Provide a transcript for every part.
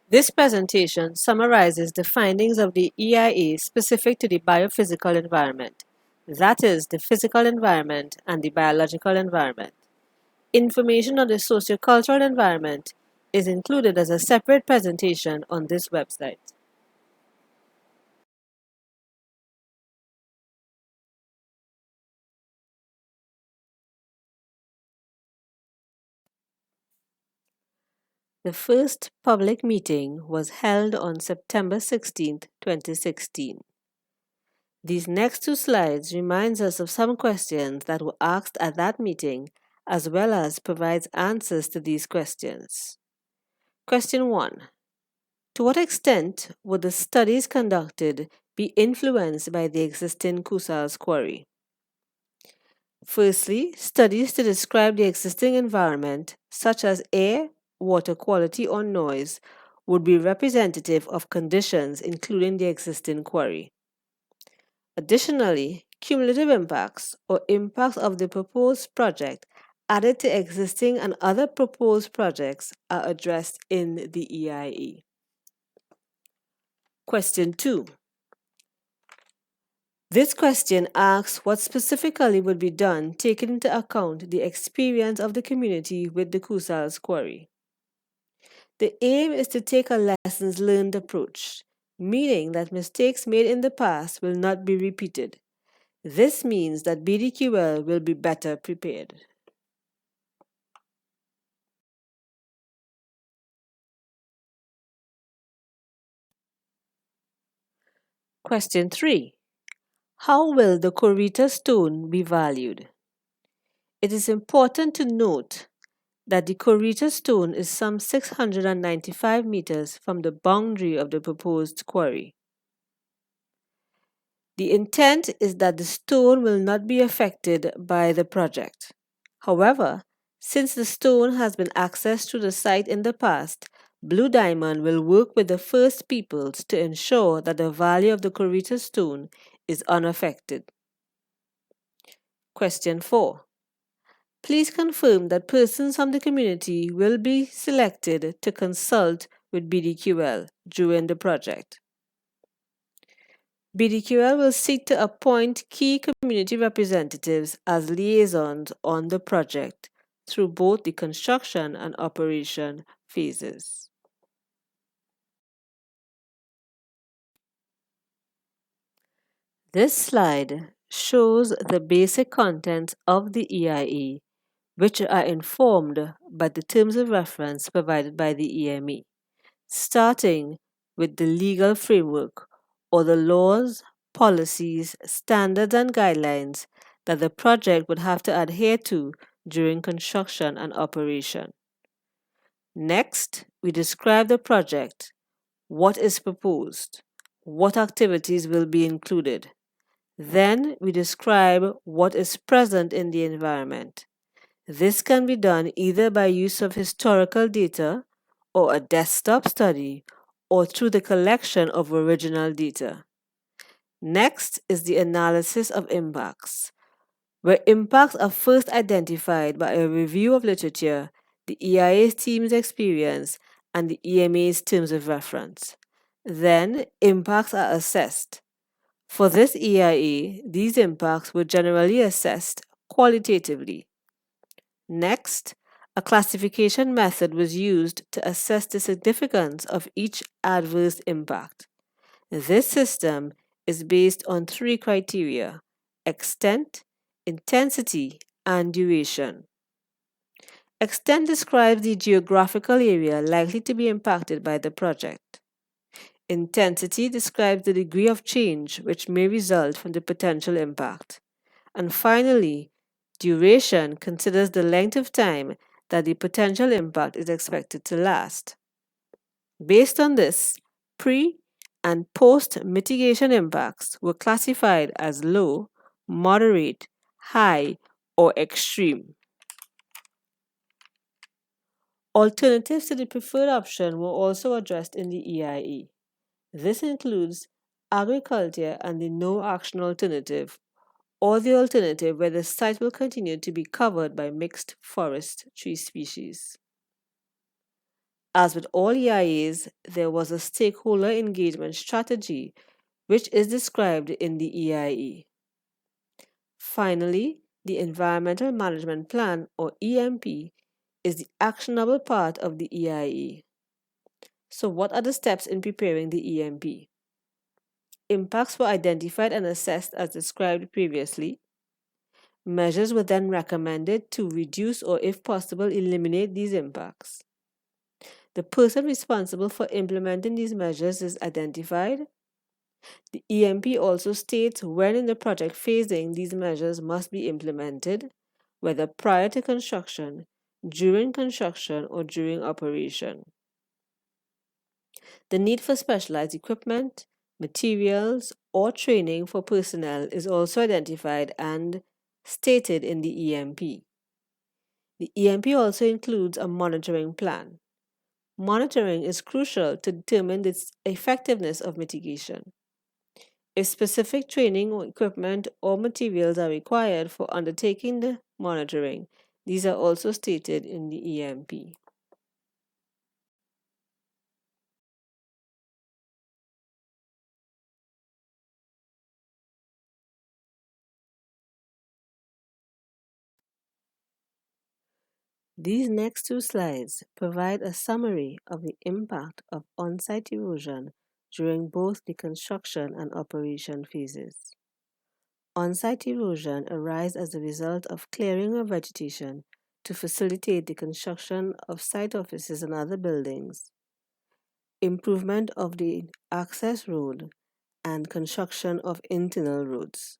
This presentation summarizes the findings of the EIA specific to the biophysical environment, that is, the physical environment and the biological environment. Information on the sociocultural environment is included as a separate presentation on this website. The first public meeting was held on September 16, 2016. These next two slides reminds us of some questions that were asked at that meeting, as well as provides answers to these questions. Question 1. To what extent would the studies conducted be influenced by the existing Kusals quarry? Firstly, studies to describe the existing environment, such as air, water quality, or noise, would be representative of conditions including the existing quarry. Additionally, cumulative impacts or impacts of the proposed project added to existing and other proposed projects are addressed in the EIE. Question 2. This question asks what specifically would be done taking into account the experience of the community with the Kusals quarry. The aim is to take a lessons learned approach, meaning that mistakes made in the past will not be repeated. This means that BDQL will be better prepared. Question 3. How will the Corita stone be valued? It is important to note that the Corita stone is some 695 meters from the boundary of the proposed quarry. The intent is that the stone will not be affected by the project. However, since the stone has been accessed to the site in the past, Blue Diamond will work with the First Peoples to ensure that the value of the Corita stone is unaffected. Question 4. Please confirm that persons from the community will be selected to consult with BDQL during the project. BDQL will seek to appoint key community representatives as liaisons on the project through both the construction and operation phases. This slide shows the basic contents of the EIE, which are informed by the terms of reference provided by the EME, starting with the legal framework or the laws, policies, standards, and guidelines that the project would have to adhere to during construction and operation. Next, we describe the project, what is proposed, what activities will be included. Then we describe what is present in the environment. This can be done either by use of historical data or a desktop study or through the collection of original data. Next is the analysis of impacts, where impacts are first identified by a review of literature, the EIA team's experience, and the EMA's terms of reference. Then impacts are assessed. For this EIA, these impacts were generally assessed qualitatively. Next, a classification method was used to assess the significance of each adverse impact. This system is based on three criteria: extent, intensity, and duration. Extent describes the geographical area likely to be impacted by the project. Intensity describes the degree of change which may result from the potential impact. And finally, duration considers the length of time that the potential impact is expected to last. Based on this, pre and post mitigation impacts were classified as low, moderate, high, or extreme. Alternatives to the preferred option were also addressed in the EIE. This includes agriculture and the no action alternative, or the alternative where the site will continue to be covered by mixed forest tree species. As with all EIAs, there was a stakeholder engagement strategy, which is described in the EIE. Finally, the Environmental Management Plan, or EMP, is the actionable part of the EIE. So, what are the steps in preparing the EMP? Impacts were identified and assessed as described previously. Measures were then recommended to reduce or, if possible, eliminate these impacts. The person responsible for implementing these measures is identified. The EMP also states when in the project phasing these measures must be implemented, whether prior to construction, during construction, or during operation. The need for specialized equipment, materials, or training for personnel is also identified and stated in the EMP. The EMP also includes a monitoring plan. Monitoring is crucial to determine the effectiveness of mitigation. If specific training or equipment or materials are required for undertaking the monitoring, these are also stated in the EMP. These next two slides provide a summary of the impact of on-site erosion during both the construction and operation phases. On-site erosion arises as a result of clearing of vegetation to facilitate the construction of site offices and other buildings, improvement of the access road, and construction of internal roads.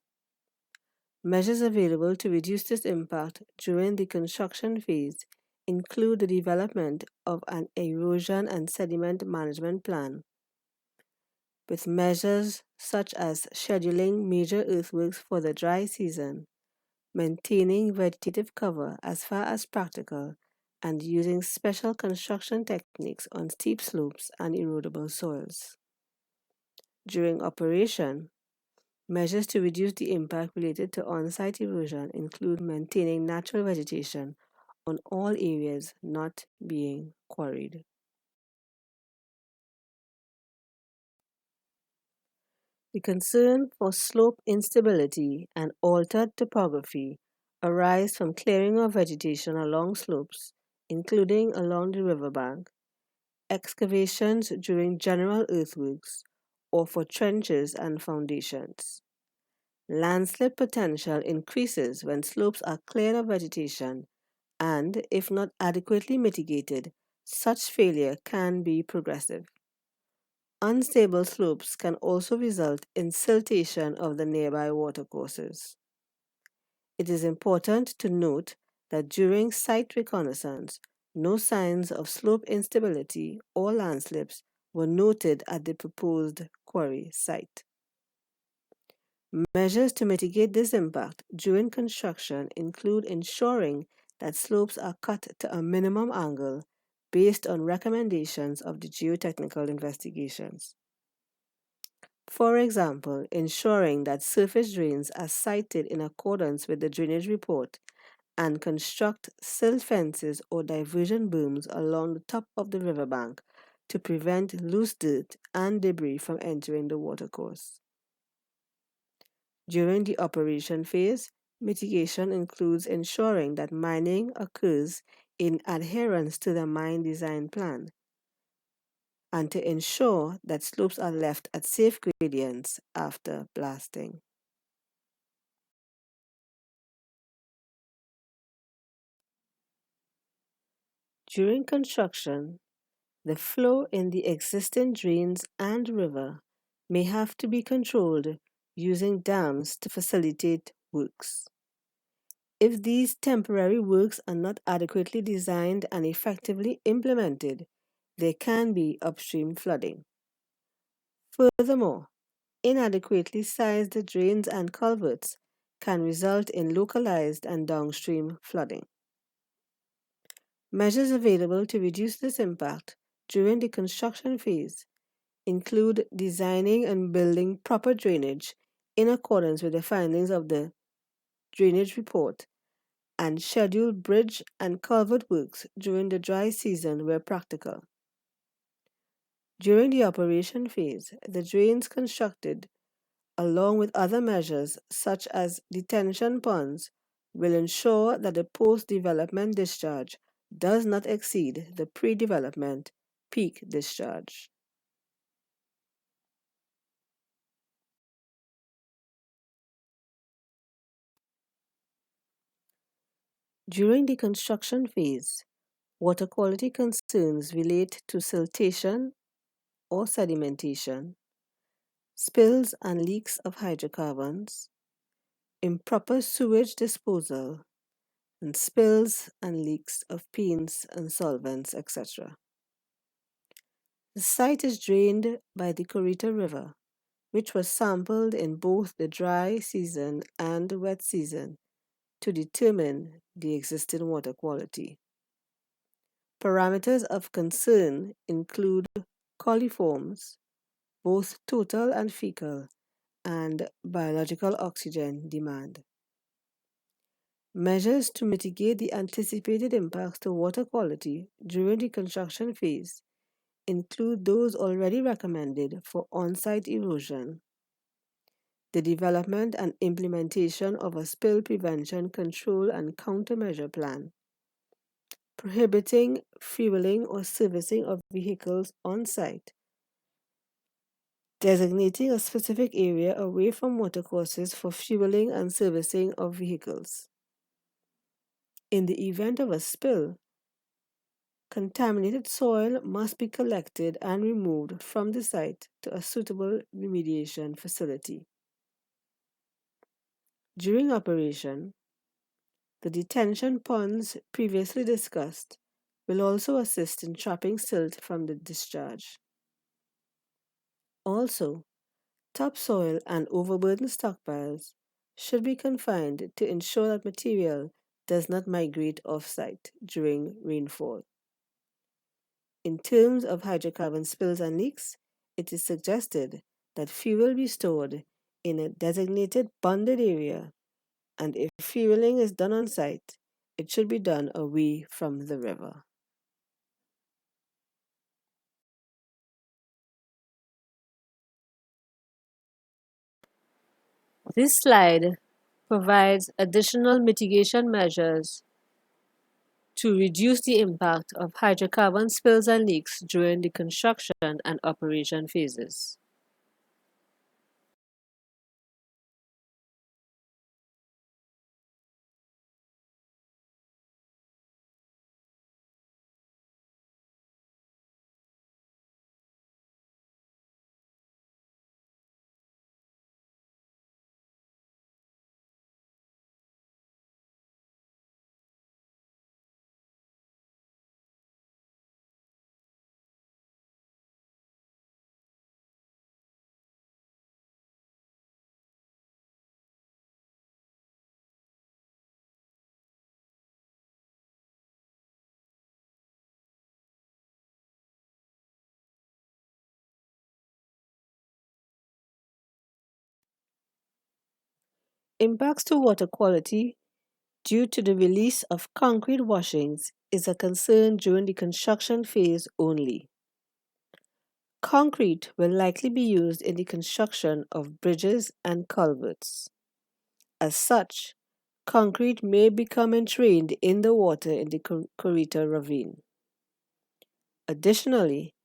Measures available to reduce this impact during the construction phase include the development of an erosion and sediment management plan, with measures such as scheduling major earthworks for the dry season, maintaining vegetative cover as far as practical, and using special construction techniques on steep slopes and erodible soils. During operation, measures to reduce the impact related to on-site erosion include maintaining natural vegetation on all areas not being quarried. The concern for slope instability and altered topography arise from clearing of vegetation along slopes, including along the riverbank, excavations during general earthworks, or for trenches and foundations. Landslip potential increases when slopes are cleared of vegetation, and if not adequately mitigated, such failure can be progressive. Unstable slopes can also result in siltation of the nearby watercourses. It is important to note that during site reconnaissance, no signs of slope instability or landslips were noted at the proposed quarry site. Measures to mitigate this impact during construction include ensuring that slopes are cut to a minimum angle based on recommendations of the geotechnical investigations. For example, ensuring that surface drains are sited in accordance with the drainage report and construct silt fences or diversion booms along the top of the riverbank to prevent loose dirt and debris from entering the watercourse. During the operation phase, mitigation includes ensuring that mining occurs in adherence to the mine design plan and to ensure that slopes are left at safe gradients after blasting. During construction, the flow in the existing drains and river may have to be controlled using dams to facilitate works. If these temporary works are not adequately designed and effectively implemented, there can be upstream flooding. Furthermore, inadequately sized drains and culverts can result in localized and downstream flooding. Measures available to reduce this impact during the construction phase include designing and building proper drainage in accordance with the findings of the drainage report and schedule bridge and culvert works during the dry season where practical. During the operation phase, the drains constructed, along with other measures such as detention ponds, will ensure that the post development discharge does not exceed the pre development peak discharge. During the construction phase, water quality concerns relate to siltation or sedimentation, spills and leaks of hydrocarbons, improper sewage disposal, and spills and leaks of paints and solvents, etc. The site is drained by the Corita River, which was sampled in both the dry season and the wet season to determine the existing water quality. Parameters of concern include coliforms, both total and fecal, and biological oxygen demand. Measures to mitigate the anticipated impacts to water quality during the construction phase include those already recommended for on-site erosion, the development and implementation of a spill prevention control and countermeasure plan, prohibiting fueling or servicing of vehicles on site, designating a specific area away from watercourses for fueling and servicing of vehicles. In the event of a spill, contaminated soil must be collected and removed from the site to a suitable remediation facility. During operation, the detention ponds previously discussed will also assist in trapping silt from the discharge. Also, topsoil and overburden stockpiles should be confined to ensure that material does not migrate off-site during rainfall. In terms of hydrocarbon spills and leaks, it is suggested that fuel be stored in a designated bonded area, and if fueling is done on site, it should be done away from the river. This slide provides additional mitigation measures to reduce the impact of hydrocarbon spills and leaks during the construction and operation phases. Impacts to water quality due to the release of concrete washings is a concern during the construction phase only. Concrete will likely be used in the construction of bridges and culverts. As such, concrete may become entrained in the water in the Corita Ravine. Additionally,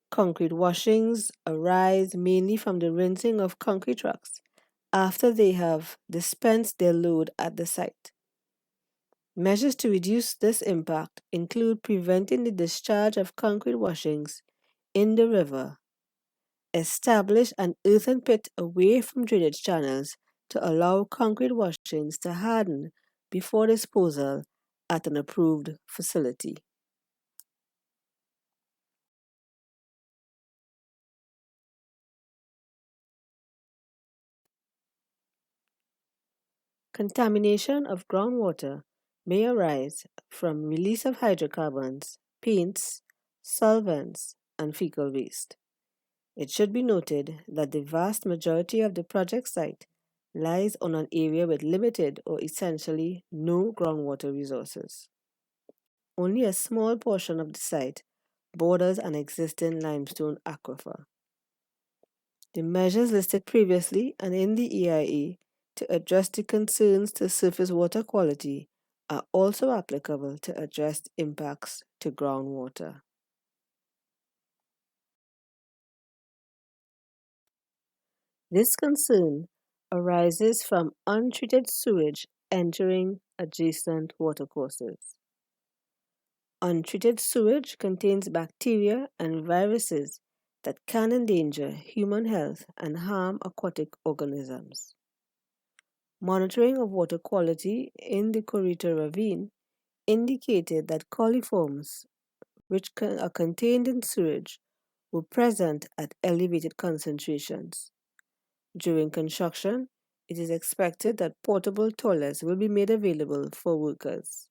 concrete washings arise mainly from the rinsing of concrete trucks after they have dispensed their load at the site. Measures to reduce this impact include preventing the discharge of concrete washings in the river, establish an earthen pit away from drainage channels to allow concrete washings to harden before disposal at an approved facility. Contamination of groundwater may arise from release of hydrocarbons, paints, solvents, and fecal waste. It should be noted that the vast majority of the project site lies on an area with limited or essentially no groundwater resources. Only a small portion of the site borders an existing limestone aquifer. The measures listed previously and in the EIA to address the concerns to surface water quality are also applicable to address impacts to groundwater. This concern arises from untreated sewage entering adjacent watercourses. Untreated sewage contains bacteria and viruses that can endanger human health and harm aquatic organisms. Monitoring of water quality in the Corita Ravine indicated that coliforms, which are contained in sewage, were present at elevated concentrations. During construction, it is expected that portable toilets will be made available for workers.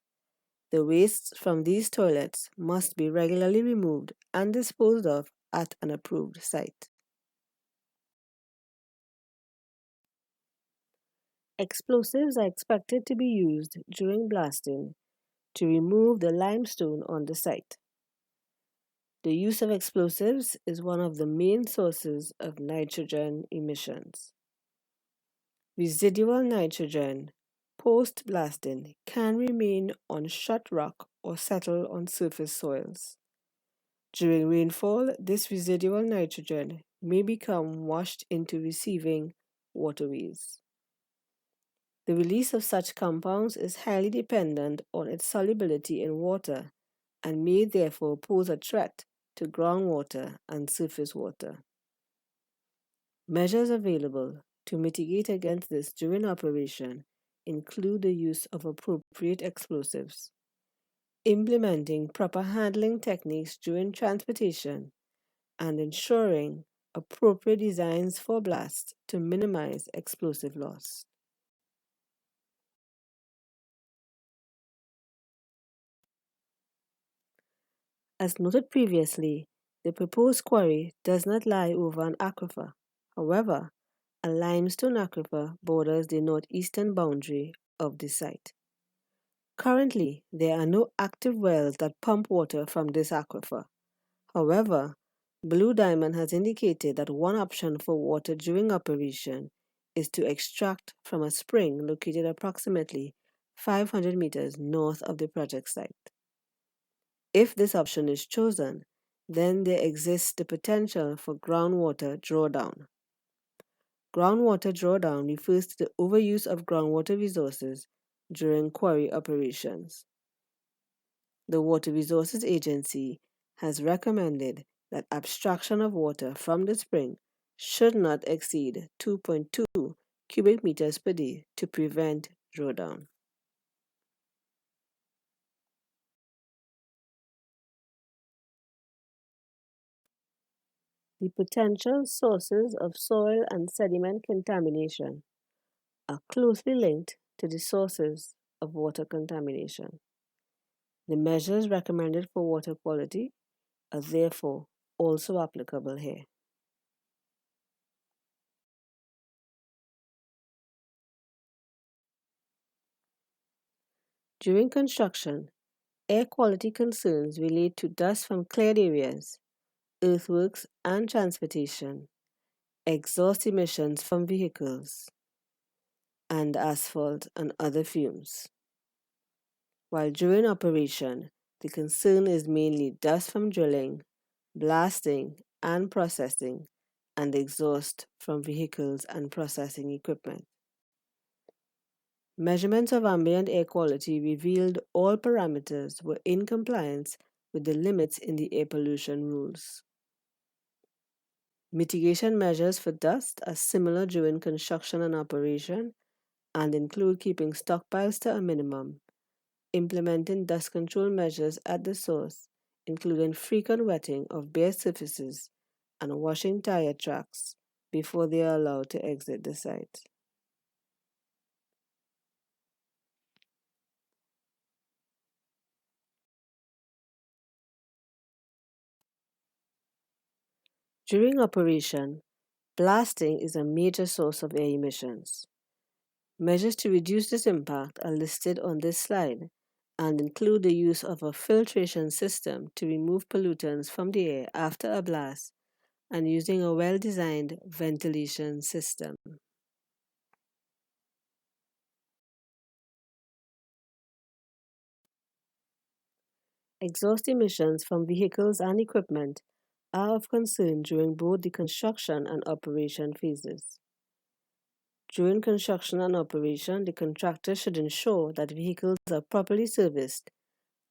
The wastes from these toilets must be regularly removed and disposed of at an approved site. Explosives are expected to be used during blasting to remove the limestone on the site. The use of explosives is one of the main sources of nitrogen emissions. Residual nitrogen post blasting can remain on shut rock or settle on surface soils. During rainfall, this residual nitrogen may become washed into receiving waterways. The release of such compounds is highly dependent on its solubility in water and may therefore pose a threat to groundwater and surface water. Measures available to mitigate against this during operation include the use of appropriate explosives, implementing proper handling techniques during transportation, and ensuring appropriate designs for blast to minimize explosive loss. As noted previously, the proposed quarry does not lie over an aquifer. However, a limestone aquifer borders the northeastern boundary of the site. Currently, there are no active wells that pump water from this aquifer. However, Blue Diamond has indicated that one option for water during operation is to extract from a spring located approximately 500 meters north of the project site. If this option is chosen, then there exists the potential for groundwater drawdown. Groundwater drawdown refers to the overuse of groundwater resources during quarry operations. The Water Resources Agency has recommended that abstraction of water from the spring should not exceed 2.2 cubic meters per day to prevent drawdown. The potential sources of soil and sediment contamination are closely linked to the sources of water contamination. The measures recommended for water quality are therefore also applicable here. During construction, air quality concerns relate to dust from cleared areas, earthworks and transportation, exhaust emissions from vehicles, and asphalt and other fumes. While during operation, the concern is mainly dust from drilling, blasting, and processing, and exhaust from vehicles and processing equipment. Measurements of ambient air quality revealed all parameters were in compliance with the limits in the air pollution rules. Mitigation measures for dust are similar during construction and operation and include keeping stockpiles to a minimum, implementing dust control measures at the source, including frequent wetting of bare surfaces and washing tire tracks before they are allowed to exit the site. During operation, blasting is a major source of air emissions. Measures to reduce this impact are listed on this slide and include the use of a filtration system to remove pollutants from the air after a blast and using a well designed ventilation system. Exhaust emissions from vehicles and equipment are of concern during both the construction and operation phases. During construction and operation, the contractor should ensure that vehicles are properly serviced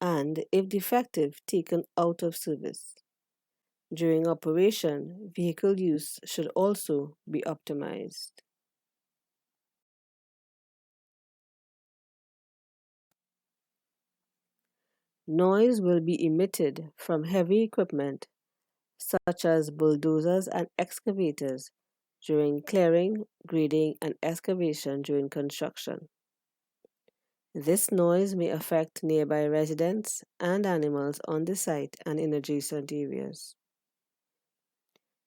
and, if defective, taken out of service. During operation, vehicle use should also be optimized. Noise will be emitted from heavy equipment such as bulldozers and excavators during clearing, grading, and excavation during construction. This noise may affect nearby residents and animals on the site and in adjacent areas.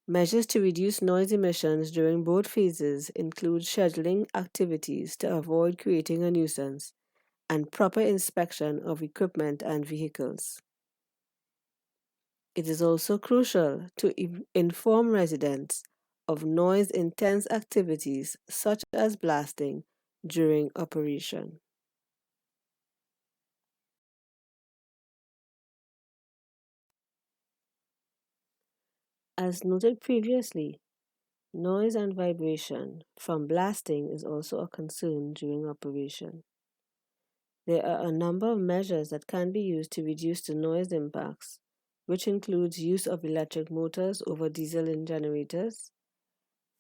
Measures to reduce noise emissions during both phases include scheduling activities to avoid creating a nuisance and proper inspection of equipment and vehicles. It is also crucial to inform residents of noise intense activities such as blasting during operation. As noted previously, noise and vibration from blasting is also a concern during operation. There are a number of measures that can be used to reduce the noise impacts, which includes use of electric motors over diesel generators,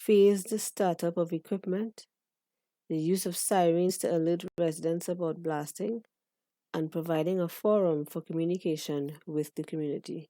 phased startup of equipment, the use of sirens to alert residents about blasting, and providing a forum for communication with the community.